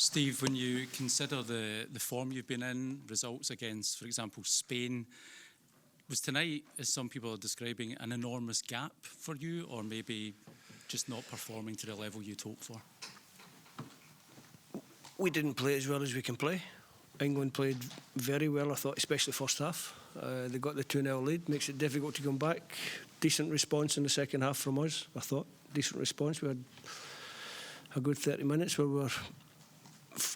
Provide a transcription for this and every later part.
Steve, when you consider the form you've been in, results against, for example, Spain, was tonight, as some people are describing, an enormous gap for you, or maybe just not performing to the level you'd hoped for? We didn't play as well as we can play. England played very well, I thought, especially first half. They got the 2-0 lead, makes it difficult to come back. Decent response in the second half from us, I thought. Decent response. We had a good 30 minutes where we were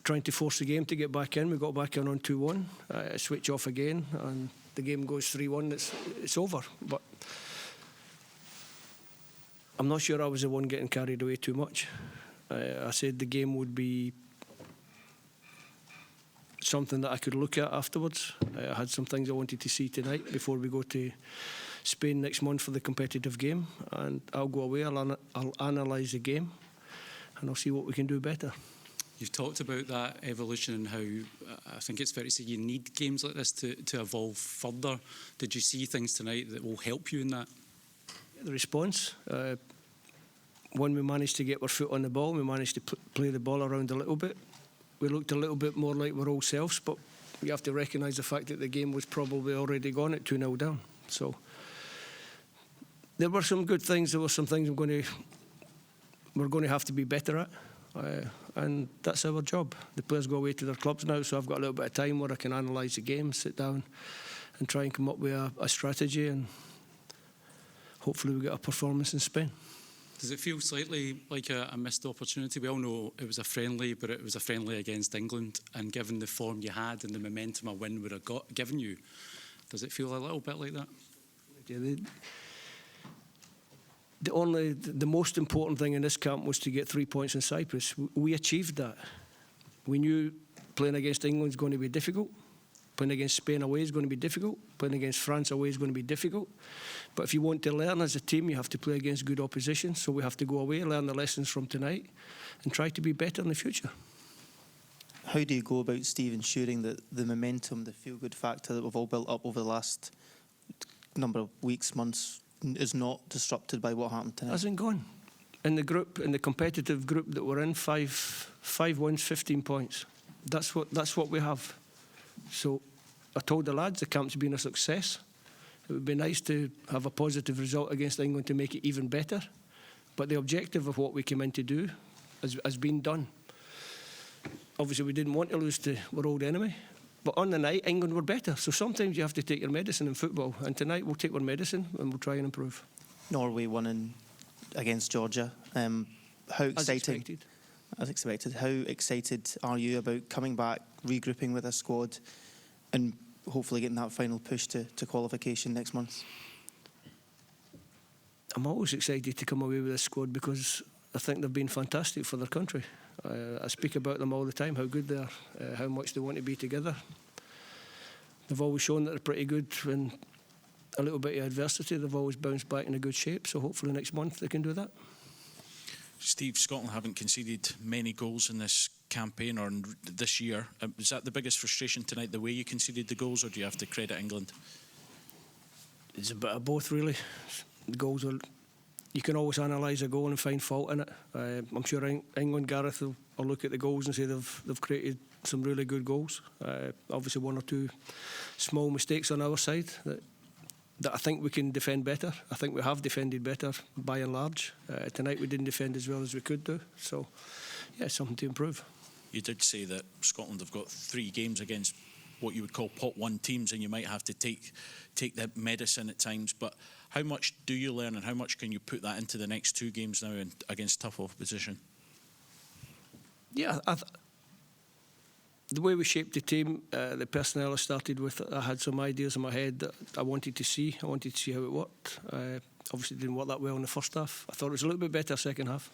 trying to force the game to get back in. We got back in on 2-1, switch off again, and the game goes 3-1. It's over. But I'm not sure I was the one getting carried away too much. I said the game would be something that I could look at afterwards. I had some things I wanted to see tonight before we go to Spain next month for the competitive game, and I'll go away, I'll analyse the game, and I'll see what we can do better. You've talked about that evolution and how I think it's fair to say you need games like this to evolve further. Did you see things tonight that will help you in that? The response. When we managed to get our foot on the ball, we managed to play the ball around a little bit. We looked a little bit more like our old selves, but you have to recognise the fact that the game was probably already gone at 2-0 down. So there were some good things. There were some things we're going to have to be better at, and that's our job. The players go away to their clubs now, so I've got a little bit of time where I can analyse the game, sit down, and try and come up with a strategy, and hopefully we get a performance in Spain. Does it feel slightly like a missed opportunity? We all know it was a friendly, but it was a friendly against England, and given the form you had and the momentum a win would have given you, does it feel a little bit like that? Yeah, the most important thing in this camp was to get 3 points in Cyprus. We achieved that. We knew playing against England is going to be difficult. Playing against Spain away is going to be difficult. Playing against France away is going to be difficult. But if you want to learn as a team, you have to play against good opposition. So we have to go away, learn the lessons from tonight, and try to be better in the future. How do you go about, Steve, ensuring that the momentum, the feel-good factor that we've all built up over the last number of weeks, months, is not disrupted by what happened tonight? Hasn't gone. In the group, in the competitive group that we're in, five wins, 15 points. That's what we have. So I told the lads the camp's been a success. It would be nice to have a positive result against England to make it even better. But the objective of what we came in to do has been done. Obviously, we didn't want to lose to our old enemy. But on the night, England were better. So sometimes you have to take your medicine in football. And tonight we'll take our medicine and we'll try and improve. Norway won against Georgia. How exciting? As expected. How excited are you about coming back, regrouping with a squad, and hopefully getting that final push to qualification next month? I'm always excited to come away with this squad because I think they've been fantastic for their country. I speak about them all the time, how good they are, how much they want to be together. They've always shown that they're pretty good when a little bit of adversity. They've always bounced back in a good shape, so hopefully next month they can do that. Steve, Scotland haven't conceded many goals in this campaign or in this year. Was that the biggest frustration tonight, the way you conceded the goals, or do you have to credit England? It's a bit of both, really. The goals are... You can always analyse a goal and find fault in it. I'm sure England, Gareth, will look at the goals and say they've created some really good goals. Obviously, one or two small mistakes on our side that I think we can defend better. I think we have defended better by and large. Tonight we didn't defend as well as we could do. So, yeah, something to improve. You did say that Scotland have got 3 games against what you would call pot 1 teams, and you might have to take that medicine at times. But how much do you learn, and how much can you put that into the next 2 games now against tough opposition? Yeah, the way we shaped the team, the personnel I started with, I had some ideas in my head that I wanted to see. I wanted to see how it worked. Obviously, it didn't work that well in the first half. I thought it was a little bit better second half.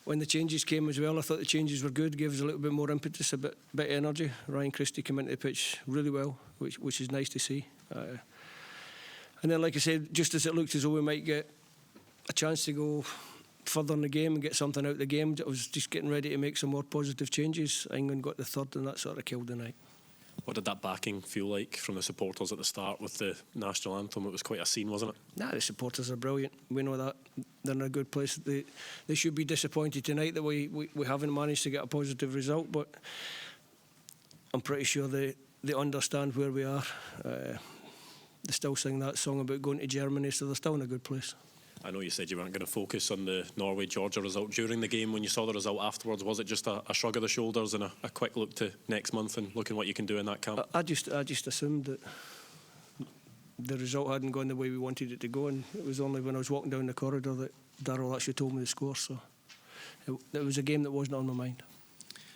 When the changes came as well, I thought the changes were good, gave us a little bit more impetus, a bit of energy. Ryan Christie came into the pitch really well, which is nice to see. And then, like I said, just as it looked as though we might get a chance to go further in the game and get something out of the game, I was just getting ready to make some more positive changes. England got the third, and that sort of killed the night. What did that backing feel like from the supporters at the start with the national anthem? It was quite a scene, wasn't it? Nah, the supporters are brilliant. We know that they're in a good place. They should be disappointed tonight that we haven't managed to get a positive result, but I'm pretty sure they understand where we are. They still sing that song about going to Germany, so they're still in a good place. I know you said you weren't going to focus on the Norway-Georgia result during the game. When you saw the result afterwards, was it just a shrug of the shoulders and a quick look to next month and looking what you can do in that camp? I just assumed that the result hadn't gone the way we wanted it to go, and it was only when I was walking down the corridor that Darryl actually told me the score. So it was a game that wasn't on my mind.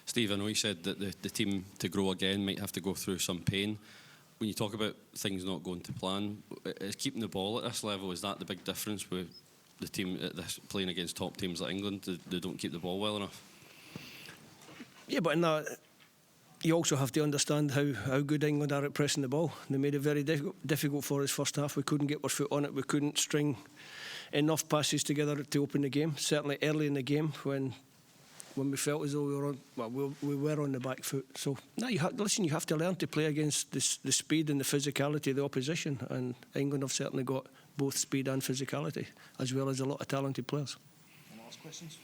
Steve, I know you said that the team to grow again might have to go through some pain. When you talk about things not going to plan, is keeping the ball at this level, is that the big difference with the team at this, playing against top teams like England? They don't keep the ball well enough? Yeah, but in that, you also have to understand how good England are at pressing the ball. They made it very difficult for us first half. We couldn't get our foot on it. We couldn't string enough passes together to open the game. Certainly early in the game when we felt as though we were on the back foot. So now you have to learn to play against the speed and the physicality of the opposition, and England have certainly got both speed and physicality, as well as a lot of talented players. Any last questions?